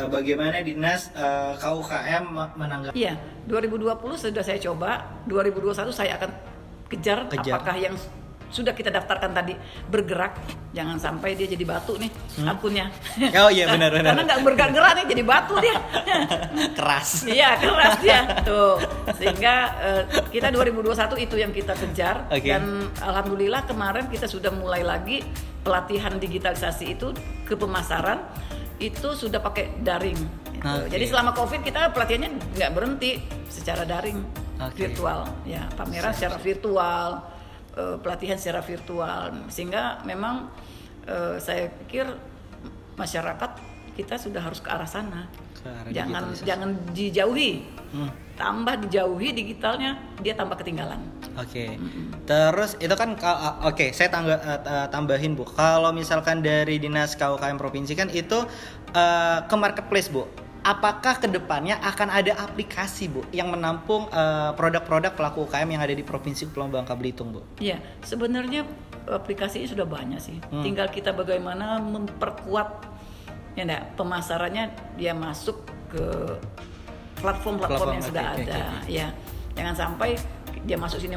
Bagaimana Dinas KUKM menanggapi? Iya, 2020 sudah saya coba, 2021 saya akan kejar. Apakah yang sudah kita daftarkan tadi bergerak. Jangan sampai dia jadi batu nih akunnya. Oh iya benar. Karena nggak bergerak nih jadi batu dia. Keras. Iya keras dia. Tuh sehingga kita 2021 itu yang kita kejar. Dan alhamdulillah kemarin kita sudah mulai lagi pelatihan digitalisasi itu ke pemasaran. Itu sudah pakai daring gitu. Jadi selama COVID kita pelatihannya nggak berhenti secara daring, virtual ya, pameran secara virtual, pelatihan secara virtual, sehingga memang saya pikir masyarakat kita sudah harus ke arah sana. Jangan dijauhi, tambah dijauhi digitalnya, dia tambah ketinggalan. Terus itu kan saya tambahin Bu. Kalau misalkan dari Dinas KUKM provinsi kan itu ke marketplace Bu. Apakah kedepannya akan ada aplikasi Bu yang menampung produk-produk pelaku UKM yang ada di Provinsi Kepulauan Bangka Belitung Bu? Iya, sebenarnya aplikasinya sudah banyak sih. Tinggal kita bagaimana memperkuat pemasarannya, dia masuk ke platform-platform yang sudah ada. Ya, jangan sampai dia masuk sini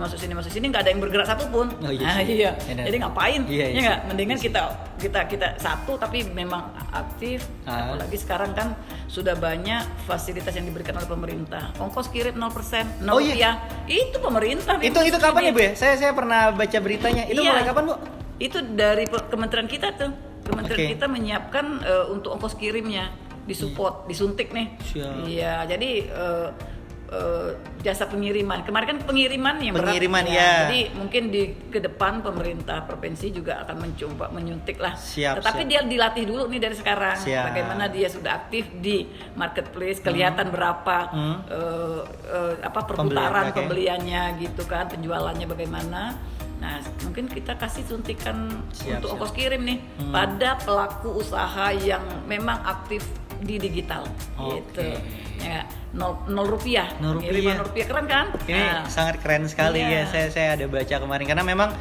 nggak ada yang bergerak satupun. Iya. Jadi ngapain? Ya nggak. Mendingan kita satu tapi memang aktif. Apalagi sekarang kan sudah banyak fasilitas yang diberikan oleh pemerintah. Ongkos kirim 0%, 0 rupiah. Itu pemerintah. Itu kapan ya Bu ya? Saya pernah baca beritanya. Itu mulai kapan Bu? Itu dari kementerian kita tuh. Kementerian kita menyiapkan untuk ongkos kirimnya, disupport, disuntik nih. Iya, jadi jasa pengiriman. Kemarin kan pengiriman yang berat. Jadi mungkin ke depan pemerintah provinsi juga akan mencoba menyuntik lah. Tetapi dia dilatih dulu nih dari sekarang. Bagaimana dia sudah aktif di marketplace, kelihatan berapa perputaran pembeliannya gitu kan, penjualannya bagaimana. Nah, mungkin kita kasih suntikan untuk ongkos kirim nih pada pelaku usaha yang memang aktif di digital gitu. Ya, 0 rupiah. 0 rupiah keren kan? Ini sangat keren sekali ya. Saya ada baca kemarin karena memang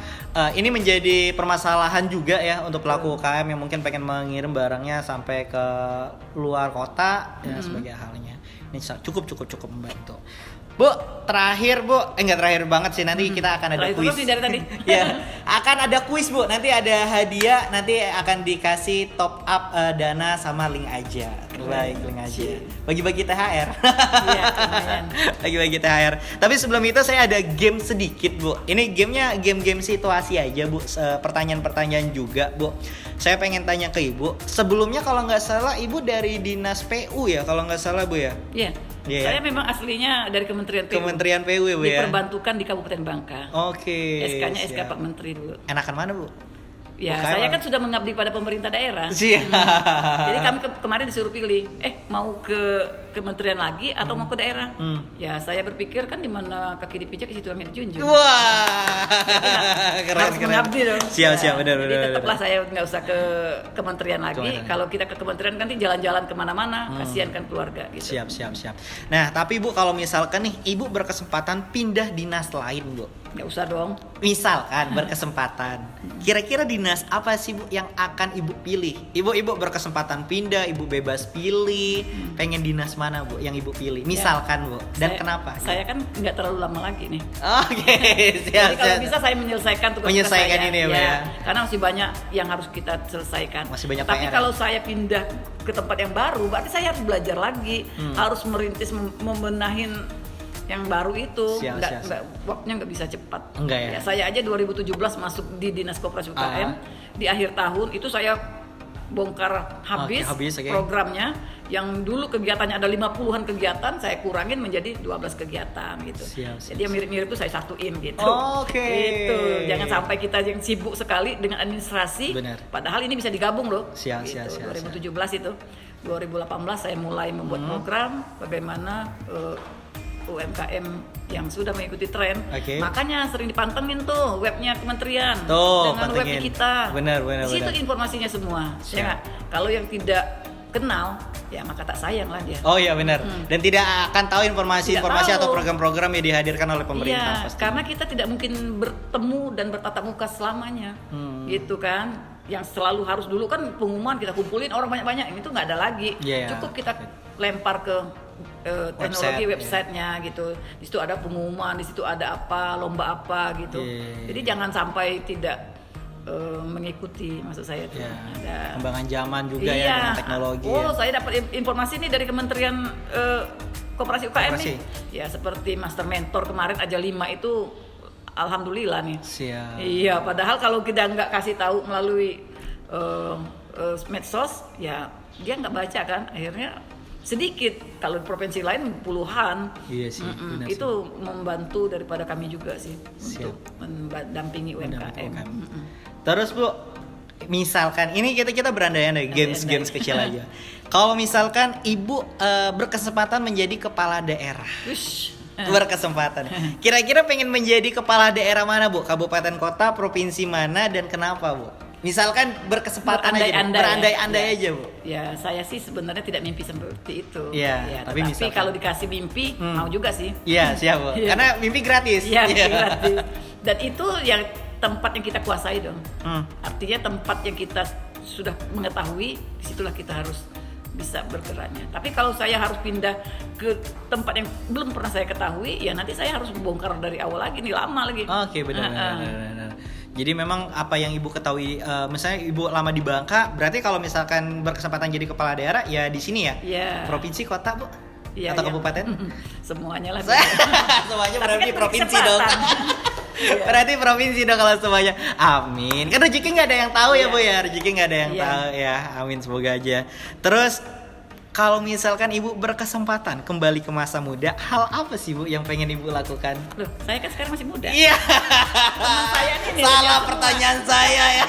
ini menjadi permasalahan juga ya untuk pelaku UKM yang mungkin pengen mengirim barangnya sampai ke luar kota dan sebagai halnya. Ini cukup membantu. Bu, terakhir Bu, enggak terakhir banget sih, nanti kita akan ada kuis. Dari tadi. Ya, akan ada kuis Bu, nanti ada hadiah, nanti akan dikasih top up dana sama link aja. Baik, link aja. Bagi-bagi THR. Iya, lumayan. Bagi-bagi THR. Tapi sebelum itu saya ada game sedikit Bu. Ini gamenya game situasi aja Bu, pertanyaan-pertanyaan juga Bu. Saya pengen tanya ke Ibu, sebelumnya kalau nggak salah Ibu dari Dinas PU ya, kalau nggak salah Bu ya? Iya. Saya memang aslinya dari Kementerian PU. Kementerian PU ya Bu ya? Diperbantukan di Kabupaten Bangka. SK-nya SK Pak Menteri dulu. Enakan mana Bu? Ya, saya kan sudah mengabdi pada pemerintah daerah. Jadi kami kemarin disuruh pilih, mau ke kementerian lagi atau mau ke daerah. Ya, saya berpikir kan di mana kaki dipijak di situ kami dijunjung. Wah, keren. Mengabdi dong. Siap, benar. Jadi tetaplah saya nggak usah ke kementerian lagi. Kalau kita ke kementerian kan jalan-jalan kemana-mana, kasihan kan keluarga gitu. Siap. Nah, tapi Bu kalau misalkan nih Ibu berkesempatan pindah dinas lain Bu. Nggak usah dong. Misalkan berkesempatan, kira-kira dinas apa sih Bu yang akan Ibu pilih? Ibu berkesempatan pindah, Ibu bebas pilih, pengen dinas mana Bu yang Ibu pilih? Misalkan Bu, dan kenapa? Saya kan nggak terlalu lama lagi nih. Siap. Jadi kalau bisa saya menyelesaikan tugas saya. Ini ya. Karena masih banyak yang harus kita selesaikan. Masih banyak Tapi PR. kalau saya pindah ke tempat yang baru, berarti saya harus belajar lagi, harus merintis membenahin yang baru itu. Waktunya nggak bisa cepat. Enggak ya? Saya aja 2017 masuk di Dinas Koperasi UKM. Di akhir tahun itu saya bongkar habis programnya. Yang dulu kegiatannya ada 50-an kegiatan, saya kurangin menjadi 12 kegiatan gitu. Jadi yang mirip-mirip itu saya satuin gitu. Gitu. Jangan sampai kita yang sibuk sekali dengan administrasi. Padahal ini bisa digabung loh. 2017 itu. 2018 saya mulai membuat program bagaimana UMKM yang sudah mengikuti tren, makanya sering dipantengin tuh webnya kementerian dengan web kita. Benar. Di situ informasinya semua. Ya, kalau yang tidak kenal, ya maka tak sayang lah dia. Oh iya benar. Dan tidak akan tahu informasi atau program-program yang dihadirkan oleh pemerintah. Iya, karena kita tidak mungkin bertemu dan bertatap muka selamanya, gitu kan. yang selalu harus dulu kan pengumuman kita kumpulin orang banyak-banyak, ini tuh nggak ada lagi. Cukup kita lempar ke teknologi websitenya gitu. Di situ ada pengumuman, di situ ada apa, lomba apa gitu. Jadi jangan sampai tidak mengikuti, maksud saya tuh ada kembangan zaman juga ya dengan teknologi. Saya dapat informasi nih dari Kementerian Koperasi UKM nih. Ya seperti Master Mentor kemarin aja 5 itu alhamdulillah nih. Iya, padahal kalau kita nggak kasih tahu melalui medsos, ya dia nggak baca kan, akhirnya sedikit. Kalau di provinsi lain puluhan. Iya sih. Itu membantu daripada kami juga sih untuk mendampingi UMKM. Terus Bu, misalkan ini kita berandai-andai games kecil aja. Kalau misalkan Ibu berkesempatan menjadi kepala daerah. Berkesempatan. Kira-kira pengen menjadi kepala daerah mana, Bu? Kabupaten, kota, provinsi mana dan kenapa, Bu? Misalkan berkesempatan berandai-andai aja, Bu. Ya, saya sih sebenarnya tidak mimpi seperti itu. Iya, tapi kalau dikasih mimpi mau juga sih. Iya, siap, Bu. Karena mimpi gratis. Iya, gratis. Dan itu yang tempat yang kita kuasai dong. Artinya tempat yang kita sudah mengetahui, disitulah kita harus bisa bergeraknya. Tapi kalau saya harus pindah ke tempat yang belum pernah saya ketahui, ya nanti saya harus membongkar dari awal lagi, nih lama lagi. Oke, benar. Jadi memang apa yang Ibu ketahui, misalnya Ibu lama di Bangka, berarti kalau misalkan berkesempatan jadi kepala daerah ya di sini ya? Provinsi, kota, Bu? Atau kabupaten? Semuanya lah. Semuanya berarti provinsi dong. Berarti provinsi dong kalau semuanya. Amin. Kan rezeki nggak ada yang tahu ya Bu ya. Rezeki nggak ada yang tahu ya. Amin, semoga aja. Terus kalau misalkan Ibu berkesempatan kembali ke masa muda, hal apa sih Bu yang pengen Ibu lakukan? Loh, saya kan sekarang masih muda. Iya. Teman saya nih. Salah pertanyaan saya ya.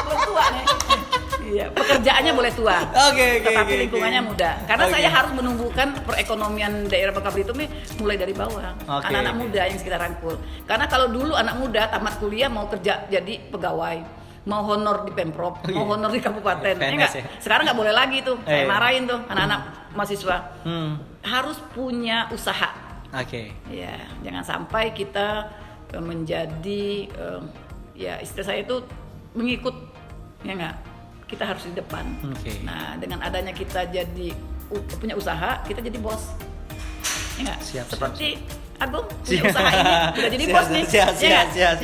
Belum tua nih. Iya, pekerjaannya boleh tua. Tetapi lingkungannya muda. Karena saya harus menumbuhkan perekonomian daerah Bangka Belitung nih mulai dari bawah. Anak-anak muda yang kita rangkul. Karena kalau dulu anak muda tamat kuliah mau kerja jadi pegawai, mau honor di Pemprov, mau honor di kabupaten. Sekarang nggak boleh lagi tuh. Saya marahin tuh anak-anak mahasiswa. Harus punya usaha. Ya, jangan sampai kita menjadi ya istilah saya itu mengikut, ya nggak? Kita harus di depan. Nah, dengan adanya kita jadi punya usaha, kita jadi bos. Ya nggak? Seperti Agung punya usaha ini, udah jadi bos nih. Siap.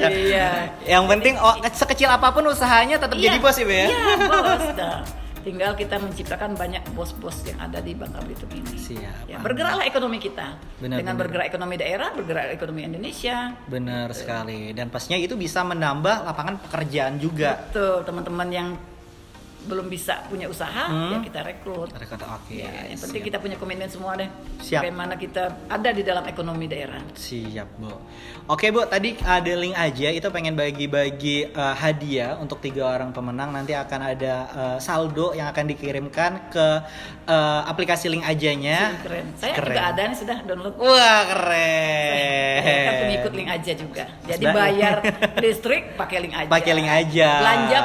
Iya. Yang penting sekecil apapun usahanya tetap jadi bos ya, Bu ya. Iya, bos. Tinggal kita menciptakan banyak bos-bos yang ada di Bangka Belitung ini. Ya, bergeraklah ekonomi kita. Dengan bergerak ekonomi daerah, bergerak ekonomi Indonesia. Benar sekali. Dan pastinya itu bisa menambah lapangan pekerjaan juga. Betul, teman-teman yang belum bisa punya usaha, ya kita rekrut. Ya, yang penting kita punya komitmen semua deh. Bagaimana kita ada di dalam ekonomi daerah. Siap, Bu. Oke, Bu, tadi ada link aja, itu pengen bagi-bagi hadiah untuk 3 orang pemenang. Nanti akan ada saldo yang akan dikirimkan ke aplikasi link ajanya. Keren. Saya juga ada nih, sudah download. Wah, keren. Saya kan pengikut link aja juga. Jadi bayar listrik pakai link aja. Belanja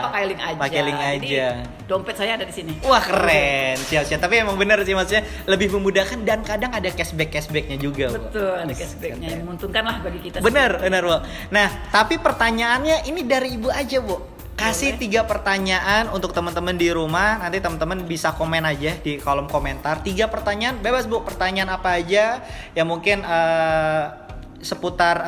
pakai link aja. Jadi, dompet saya ada di sini. Wah, keren. Siap. Tapi emang benar sih, maksudnya lebih memudahkan dan kadang ada cashbacknya juga. Betul, ada cashbacknya yang menguntungkan lah bagi kita. Benar, Bu. Nah, tapi pertanyaannya ini dari Ibu aja, Bu. Kasih 3 pertanyaan untuk teman-teman di rumah. Nanti teman-teman bisa komen aja di kolom komentar. 3 pertanyaan, bebas Bu. Pertanyaan apa aja yang mungkin seputar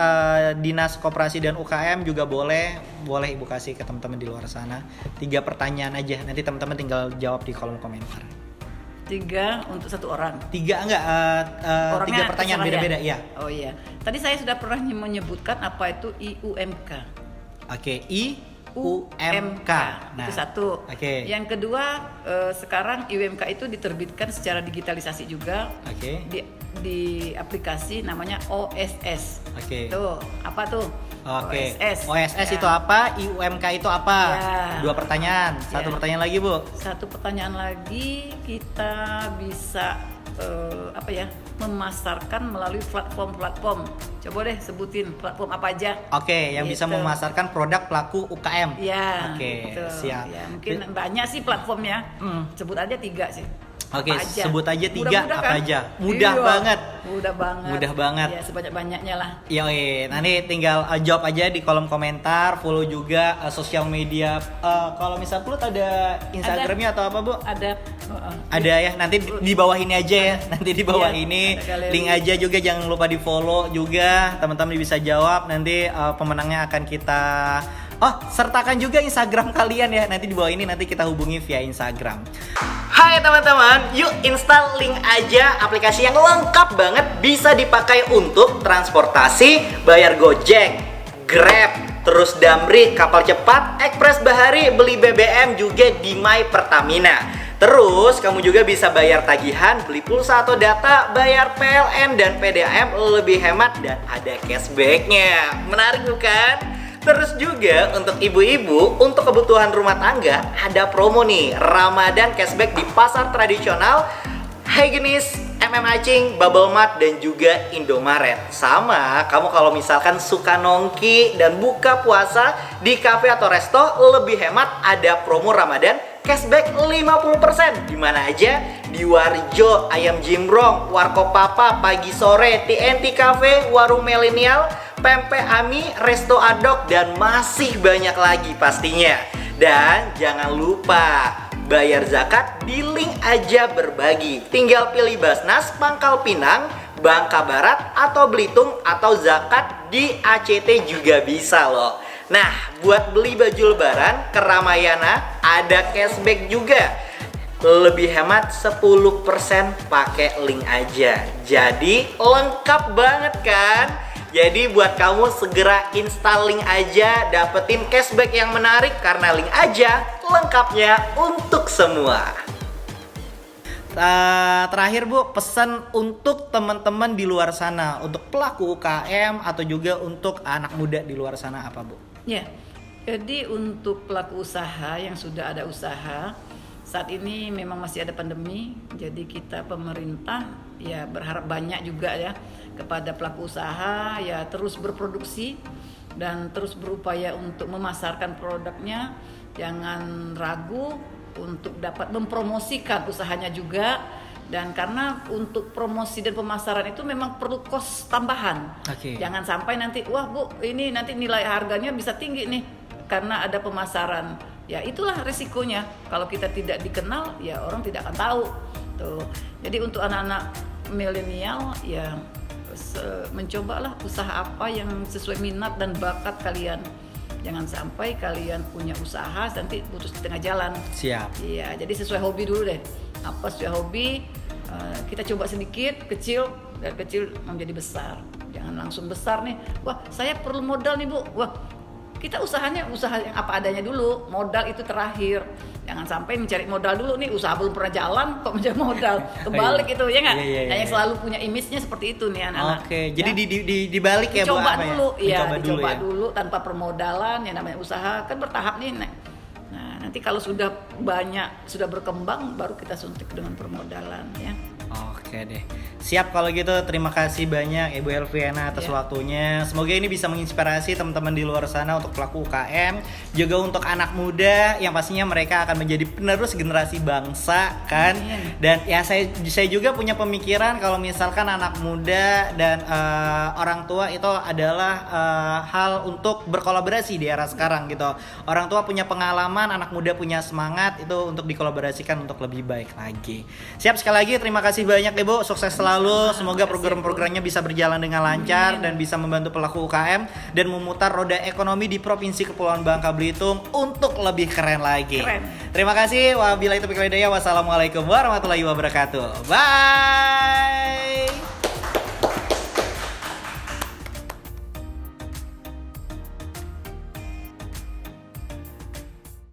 Dinas Koperasi dan UKM juga boleh Ibu kasih ke teman-teman di luar sana. 3 pertanyaan aja, nanti teman-teman tinggal jawab di kolom komentar. 3 untuk 1 orang? 3 enggak, 3 pertanyaan beda-beda ya? Oh iya, tadi saya sudah pernah menyebutkan apa itu IUMK. UMK. Itu 1. Yang kedua, sekarang IUMK itu diterbitkan secara digitalisasi juga. Di aplikasi namanya OSS. Tuh, apa tuh? OSS itu apa? IUMK itu apa? 2 pertanyaan. 1 pertanyaan lagi, Bu. 1 pertanyaan lagi, kita bisa memasarkan melalui platform. Coba deh sebutin platform apa aja. Yang bisa memasarkan produk pelaku UKM. Ya. Siap. Ya, mungkin banyak sih platformnya. Sebut aja 3 sih. Oke, apa aja. sebut aja 3 Mudah-mudah apa kan? aja. Mudah Iya, banget. Mudah banget. Mudah banget. Ya, sebanyak-banyaknya lah. Yoi, nanti tinggal jawab aja di kolom komentar, follow juga sosial media. Kalau misal Plut ada Instagramnya atau apa, Bu? Ada. Ada ya, nanti di bawah ini aja ya. Nanti di bawah Iya, ini ada galeri. link aja juga, jangan lupa di follow juga. Teman-teman bisa jawab, nanti pemenangnya akan kita sertakan juga Instagram kalian ya. Nanti di bawah ini nanti kita hubungi via Instagram. Hai teman-teman, yuk install link aja aplikasi yang lengkap banget, bisa dipakai untuk transportasi, bayar Gojek, Grab, terus Damri, kapal cepat, Ekspres Bahari, beli BBM juga di My Pertamina. Terus kamu juga bisa bayar tagihan, beli pulsa atau data, bayar PLN dan PDAM lebih hemat dan ada cashbacknya. Menarik bukan? Terus juga untuk ibu-ibu, untuk kebutuhan rumah tangga ada promo nih, Ramadan cashback di pasar tradisional, Hygienis, MM Acing, Bubble Mart, dan juga Indomaret. Sama, kamu kalau misalkan suka nongki dan buka puasa di cafe atau resto, lebih hemat, ada promo Ramadan cashback 50%. Di mana aja? Di Warjo, Ayam Jimbrong, Warkop Papa, Pagi Sore, TNT Cafe, Warung Milenial, Pempek Ami, Resto Adok, dan masih banyak lagi pastinya. Dan jangan lupa bayar zakat di link aja berbagi. Tinggal pilih Basnas, Pangkal Pinang, Bangka Barat, atau Belitung, atau zakat di ACT juga bisa loh. Nah, buat beli baju lebaran ke Ramayana ada cashback juga. Lebih hemat 10% pakai link aja. Jadi lengkap banget kan? Jadi buat kamu segera install link aja, dapetin cashback yang menarik karena link aja lengkapnya untuk semua. Terakhir Bu, pesan untuk teman-teman di luar sana, untuk pelaku UKM atau juga untuk anak muda di luar sana apa Bu? Ya, jadi untuk pelaku usaha yang sudah ada usaha, saat ini memang masih ada pandemi, jadi kita pemerintah ya berharap banyak juga ya kepada pelaku usaha ya terus berproduksi dan terus berupaya untuk memasarkan produknya, jangan ragu untuk dapat mempromosikan usahanya juga. Dan karena untuk promosi dan pemasaran itu memang perlu kos tambahan. Jangan sampai nanti wah Bu ini nanti nilai harganya bisa tinggi nih karena ada pemasaran. Ya itulah resikonya kalau kita tidak dikenal ya orang tidak akan tahu tuh. Jadi untuk anak-anak milenial ya mencobalah usaha apa yang sesuai minat dan bakat kalian. Jangan sampai kalian punya usaha nanti putus di tengah jalan. Siap. Iya, jadi sesuai hobi dulu deh. Apa sesuai hobi, kita coba sedikit, kecil, dari kecil menjadi besar. Jangan langsung besar nih. Wah, saya perlu modal nih Bu. Wah, kita usahanya usaha yang apa adanya dulu. Modal itu terakhir. Jangan sampai mencari modal dulu nih, usaha belum pernah jalan kok mencari modal. Kebalik itu ya nggak? Nah, yang selalu punya image-nya seperti itu nih anak-anak. Oke, jadi dibalik ya Bu. Coba dulu, ya? Dicoba dulu tanpa permodalan, yang namanya usaha kan bertahap nih. Nah, nanti kalau sudah banyak, sudah berkembang, baru kita suntik dengan permodalan ya. Oke deh, siap kalau gitu. Terima kasih banyak Ibu Elviana atas waktunya. Semoga ini bisa menginspirasi teman-teman di luar sana untuk pelaku UKM, juga untuk anak muda yang pastinya mereka akan menjadi penerus generasi bangsa kan. Dan ya saya juga punya pemikiran kalau misalkan anak muda dan orang tua itu adalah hal untuk berkolaborasi di era sekarang gitu. Orang tua punya pengalaman, anak muda punya semangat, itu untuk dikolaborasikan untuk lebih baik lagi. Siap, sekali lagi terima kasih banyak Ibu, sukses selalu. Semoga program-programnya bisa berjalan dengan lancar dan bisa membantu pelaku UKM dan memutar roda ekonomi di Provinsi Kepulauan Bangka Belitung untuk lebih keren lagi. Terima kasih. Wabillahi taufiq wal hidayah. Wassalamualaikum warahmatullahi wabarakatuh. Bye.